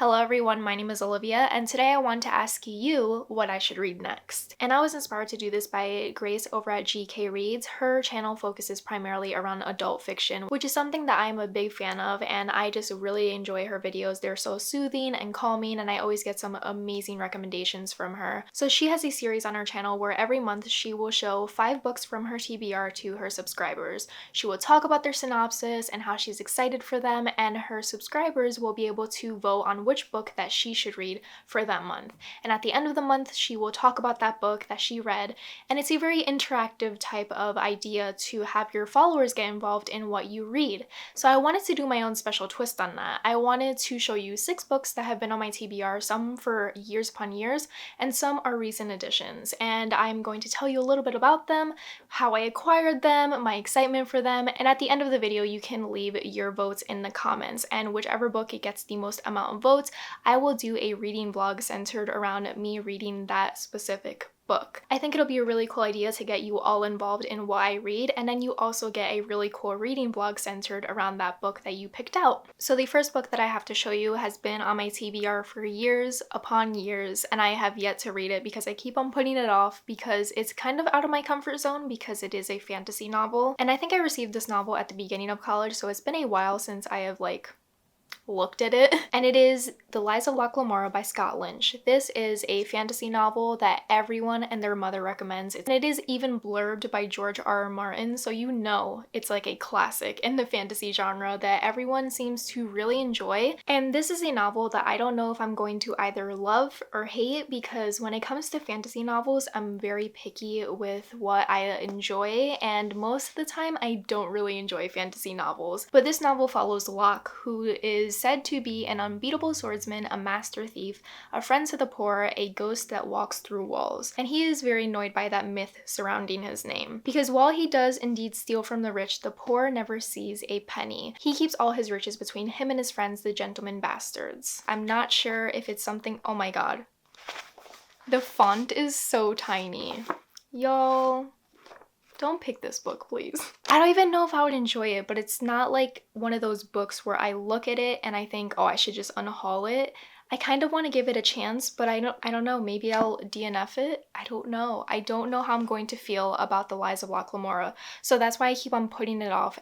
Hello everyone, my name is Olivia, and today I want to ask you what I should read next. And I was inspired to do this by Grace over at GK Reads. Her channel focuses primarily around adult fiction, which is something that I'm a big fan of, and I just really enjoy her videos. They're so soothing and calming, and I always get some amazing recommendations from her. So she has a series on her channel where every month she will show 5 books from her TBR to her subscribers. She will talk about their synopsis and how she's excited for them, and her subscribers will be able to vote on which book that she should read for that month. And at the end of the month, she will talk about that book that she read, and it's a very interactive type of idea to have your followers get involved in what you read. So I wanted to do my own special twist on that. I wanted to show you 6 books that have been on my TBR, some for years upon years, and some are recent additions. And I'm going to tell you a little bit about them, how I acquired them, my excitement for them, and at the end of the video, you can leave your votes in the comments, and whichever book it gets the most amount of votes, I will do a reading vlog centered around me reading that specific book. I think it'll be a really cool idea to get you all involved in what I read, and then you also get a really cool reading vlog centered around that book that you picked out. So the first book that I have to show you has been on my TBR for years upon years, and I have yet to read it because I keep on putting it off because it's kind of out of my comfort zone because it is a fantasy novel. And I think I received this novel at the beginning of college, so it's been a while since I have looked at it. And it is The Lies of Lamora by Scott Lynch. This is a fantasy novel that everyone and their mother recommends, and it is even blurbed by George R.R. Martin, so you know it's like a classic in the fantasy genre that everyone seems to really enjoy. And this is a novel that I don't know if I'm going to either love or hate, because when it comes to fantasy novels, I'm very picky with what I enjoy, and most of the time I don't really enjoy fantasy novels. But this novel follows Locke, who is said to be an unbeatable swordsman, a master thief, a friend to the poor, a ghost that walks through walls. And he is very annoyed by that myth surrounding his name, because while he does indeed steal from the rich, the poor never sees a penny. He keeps all his riches between him and his friends, the gentleman bastards. I'm not sure if it's something— oh my god. The font is so tiny. Y'all, don't pick this book, please. I don't even know if I would enjoy it, but it's not like one of those books where I look at it and I think, oh, I should just unhaul it. I kind of want to give it a chance, but I don't know, maybe I'll DNF it? I don't know. I don't know how I'm going to feel about The Lies of Lamora. So that's why I keep on putting it off,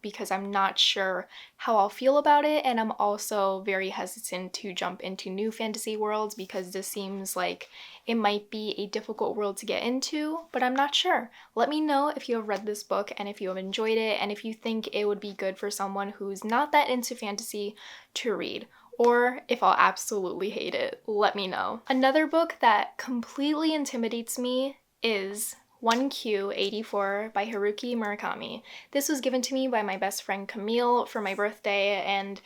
because I'm not sure how I'll feel about it, and I'm also very hesitant to jump into new fantasy worlds because this seems like it might be a difficult world to get into, but I'm not sure. Let me know if you have read this book and if you have enjoyed it, and if you think it would be good for someone who's not that into fantasy to read. Or if I'll absolutely hate it, let me know. Another book that completely intimidates me is 1Q84 by Haruki Murakami. This was given to me by my best friend Camille for my birthday, and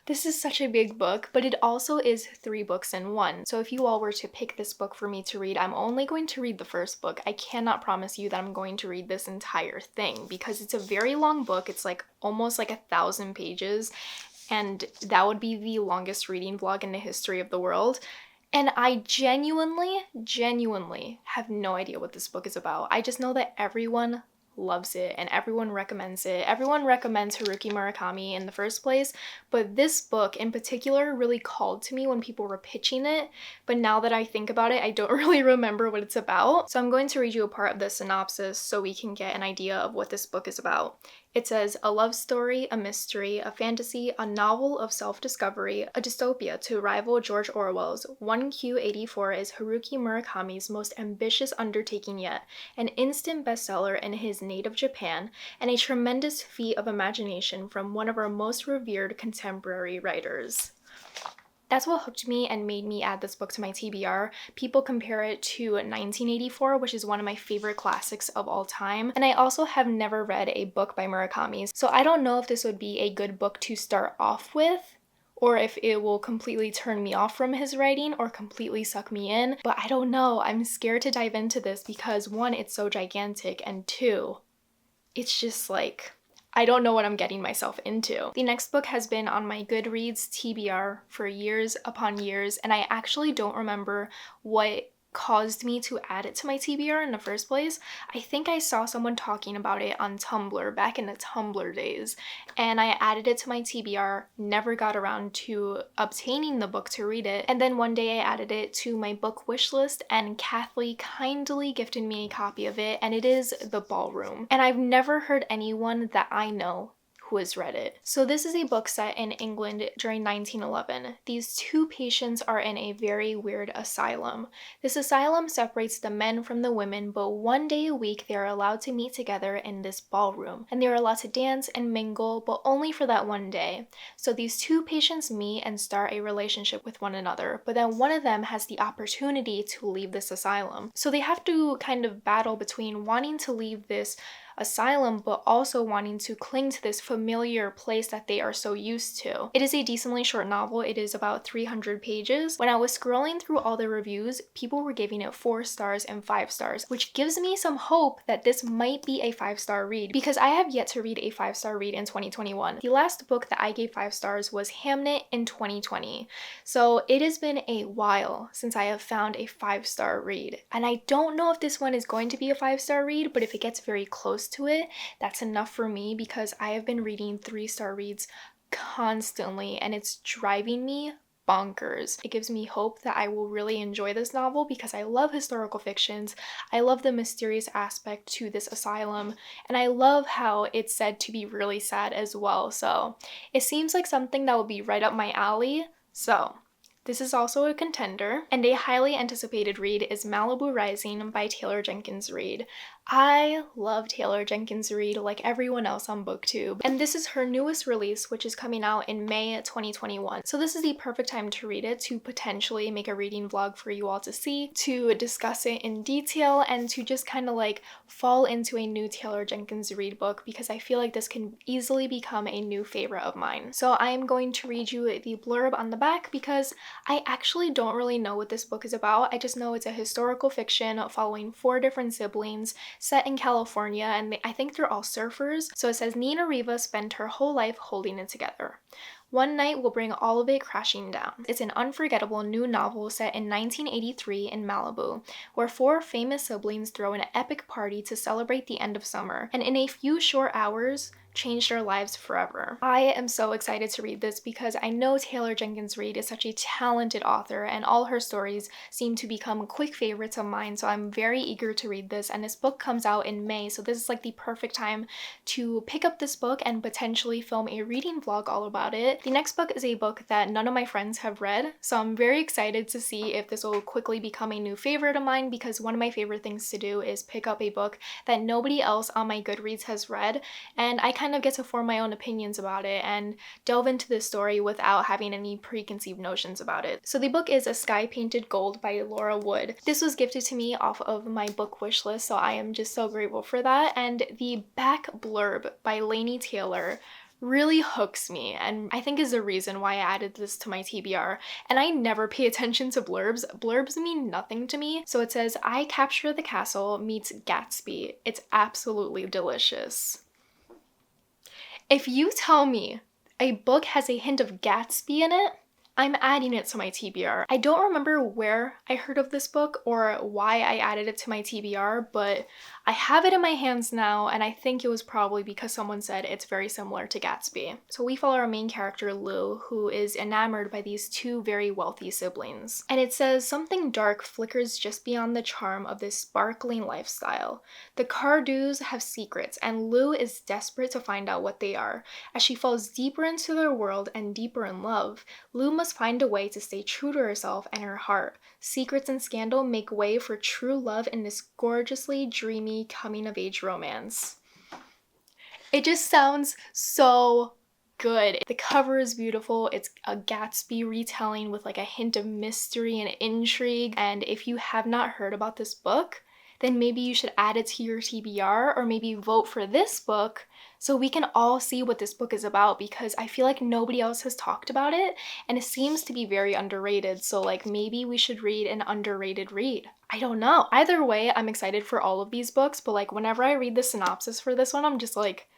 this is such a big book, but it also is 3 books in one. So if you all were to pick this book for me to read, I'm only going to read the first book. I cannot promise you that I'm going to read this entire thing because it's a very long book. It's almost 1,000 pages. And that would be the longest reading vlog in the history of the world. And I genuinely have no idea what this book is about. I just know that everyone loves it and everyone recommends it. Everyone recommends Haruki Murakami in the first place, but this book in particular really called to me when people were pitching it, but now that I think about it, I don't really remember what it's about. So I'm going to read you a part of the synopsis so we can get an idea of what this book is about. It says, a love story, a mystery, a fantasy, a novel of self-discovery, a dystopia to rival George Orwell's. 1Q84 is Haruki Murakami's most ambitious undertaking yet, an instant bestseller in his native Japan, and a tremendous feat of imagination from one of our most revered contemporary writers. That's what hooked me and made me add this book to my TBR. People compare it to 1984, which is one of my favorite classics of all time. And I also have never read a book by Murakami, so I don't know if this would be a good book to start off with, or if it will completely turn me off from his writing or completely suck me in. But I don't know. I'm scared to dive into this because 1, it's so gigantic, and 2, it's just I don't know what I'm getting myself into. The next book has been on my Goodreads TBR for years upon years, and I actually don't remember what caused me to add it to my TBR in the first place. I think I saw someone talking about it on Tumblr back in the Tumblr days, and I added it to my TBR, never got around to obtaining the book to read it, and then one day I added it to my book wish list, and Kathleen kindly gifted me a copy of it, and it is The Ballroom. And I've never heard anyone that I know who has read it. So this is a book set in England during 1911. These two patients are in a very weird asylum. This asylum separates the men from the women, but one day a week they are allowed to meet together in this ballroom, and they are allowed to dance and mingle, but only for that one day. So these two patients meet and start a relationship with one another, but then one of them has the opportunity to leave this asylum. So they have to kind of battle between wanting to leave this asylum but also wanting to cling to this familiar place that they are so used to. It is a decently short novel. It is about 300 pages. When I was scrolling through all the reviews, people were giving it 4 stars and 5 stars, which gives me some hope that this might be a 5-star read, because I have yet to read a 5-star read in 2021. The last book that I gave 5 stars was Hamnet in 2020. So it has been a while since I have found a 5-star read. And I don't know if this one is going to be a 5-star read, but if it gets very close to it, that's enough for me, because I have been reading 3-star reads constantly and it's driving me bonkers. It gives me hope that I will really enjoy this novel, because I love historical fictions. I love the mysterious aspect to this asylum, and I love how it's said to be really sad as well. So it seems like something that will be right up my alley. So this is also a contender, and a highly anticipated read is Malibu Rising by Taylor Jenkins Reid. I love Taylor Jenkins Reid like everyone else on BookTube, and this is her newest release, which is coming out in May 2021. So this is the perfect time to read it, to potentially make a reading vlog for you all to see, to discuss it in detail, and to just kind of like fall into a new Taylor Jenkins Reid book, because I feel like this can easily become a new favorite of mine. So I am going to read you the blurb on the back, because I actually don't really know what this book is about. I just know it's a historical fiction following 4 different siblings set in California, and I think they're all surfers. So it says, Nina Riva spent her whole life holding it together. One night will bring all of it crashing down. It's an unforgettable new novel set in 1983 in Malibu, where 4 famous siblings throw an epic party to celebrate the end of summer, and in a few short hours, changed their lives forever. I am so excited to read this, because I know Taylor Jenkins Reid is such a talented author, and all her stories seem to become quick favorites of mine, so I'm very eager to read this. And this book comes out in May, so this is like the perfect time to pick up this book and potentially film a reading vlog all about it. The next book is a book that none of my friends have read, so I'm very excited to see if this will quickly become a new favorite of mine, because one of my favorite things to do is pick up a book that nobody else on my Goodreads has read, and I kind of get to form my own opinions about it and delve into the story without having any preconceived notions about it. So the book is A Sky Painted Gold by Laura Wood. This was gifted to me off of my book wish list, so I am just so grateful for that. And the back blurb by Laini Taylor really hooks me, and I think is the reason why I added this to my TBR. And I never pay attention to blurbs. Blurbs mean nothing to me. So it says, I Capture the Castle meets Gatsby. It's absolutely delicious. If you tell me a book has a hint of Gatsby in it, I'm adding it to my TBR. I don't remember where I heard of this book or why I added it to my TBR, but I have it in my hands now, and I think it was probably because someone said it's very similar to Gatsby. So we follow our main character, Lou, who is enamored by these 2 very wealthy siblings. And it says, something dark flickers just beyond the charm of this sparkling lifestyle. The Cardews have secrets, and Lou is desperate to find out what they are. As she falls deeper into their world and deeper in love, Lou must find a way to stay true to herself and her heart. Secrets and scandal make way for true love in this gorgeously dreamy coming-of-age romance. It just sounds so good. The cover is beautiful. It's a Gatsby retelling with like a hint of mystery and intrigue. And if you have not heard about this book, then maybe you should add it to your TBR, or maybe vote for this book so we can all see what this book is about, because I feel like nobody else has talked about it and it seems to be very underrated. So like maybe we should read an underrated read. I don't know. Either way, I'm excited for all of these books, but like whenever I read the synopsis for this one, I'm just like,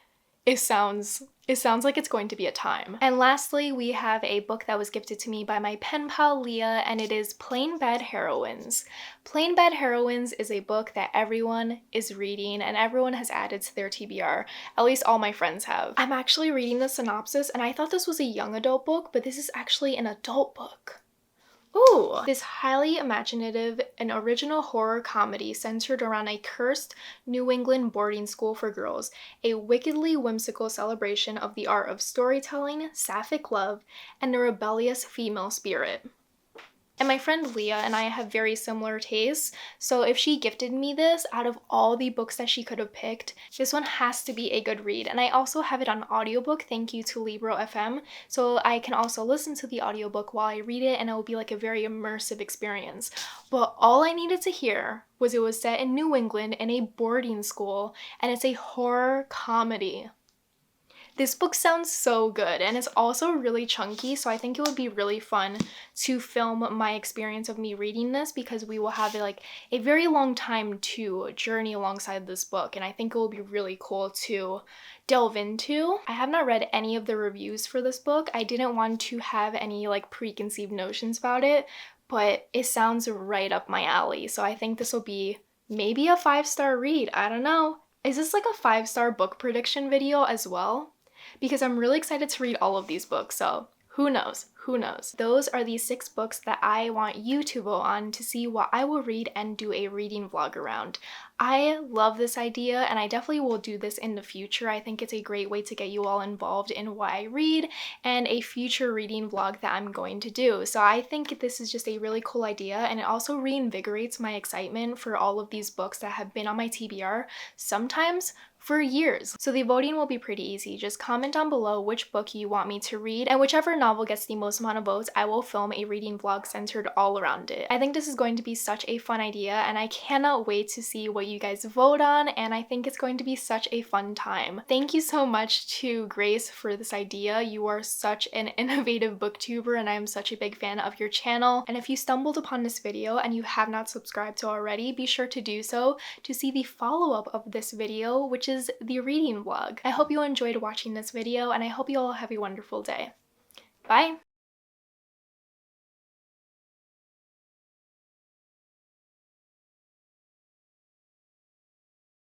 It sounds like it's going to be a time. And lastly, we have a book that was gifted to me by my pen pal Leah, and it is Plain Bad Heroines. Plain Bad Heroines is a book that everyone is reading and everyone has added to their TBR. At least all my friends have. I'm actually reading the synopsis and I thought this was a young adult book, but this is actually an adult book. Ooh! This highly imaginative and original horror comedy centered around a cursed New England boarding school for girls, a wickedly whimsical celebration of the art of storytelling, sapphic love, and the rebellious female spirit. And my friend Leah and I have very similar tastes, so if she gifted me this, out of all the books that she could have picked, this one has to be a good read. And I also have it on audiobook, thank you to Libro FM, so I can also listen to the audiobook while I read it, and it will be like a very immersive experience. But all I needed to hear was it was set in New England in a boarding school, and it's a horror comedy. This book sounds so good, and it's also really chunky, so I think it would be really fun to film my experience of me reading this, because we will have like a very long time to journey alongside this book, and I think it will be really cool to delve into. I have not read any of the reviews for this book. I didn't want to have any like preconceived notions about it, but it sounds right up my alley, so I think this will be maybe a 5-star read. I don't know. Is this like a 5-star book prediction video as well? Because I'm really excited to read all of these books, so who knows? Who knows? Those are the 6 books that I want you to vote on to see what I will read and do a reading vlog around. I love this idea, and I definitely will do this in the future. I think it's a great way to get you all involved in what I read and a future reading vlog that I'm going to do. So I think this is just a really cool idea, and it also reinvigorates my excitement for all of these books that have been on my TBR, sometimes for years. So the voting will be pretty easy. Just comment down below which book you want me to read, and whichever novel gets the most amount of votes, I will film a reading vlog centered all around it. I think this is going to be such a fun idea, and I cannot wait to see what you guys vote on, and I think it's going to be such a fun time. Thank you so much to Grace for this idea. You are such an innovative booktuber, and I am such a big fan of your channel. And if you stumbled upon this video and you have not subscribed to already, be sure to do so to see the follow-up of this video, which is the reading vlog. I hope you enjoyed watching this video, and I hope you all have a wonderful day. Bye!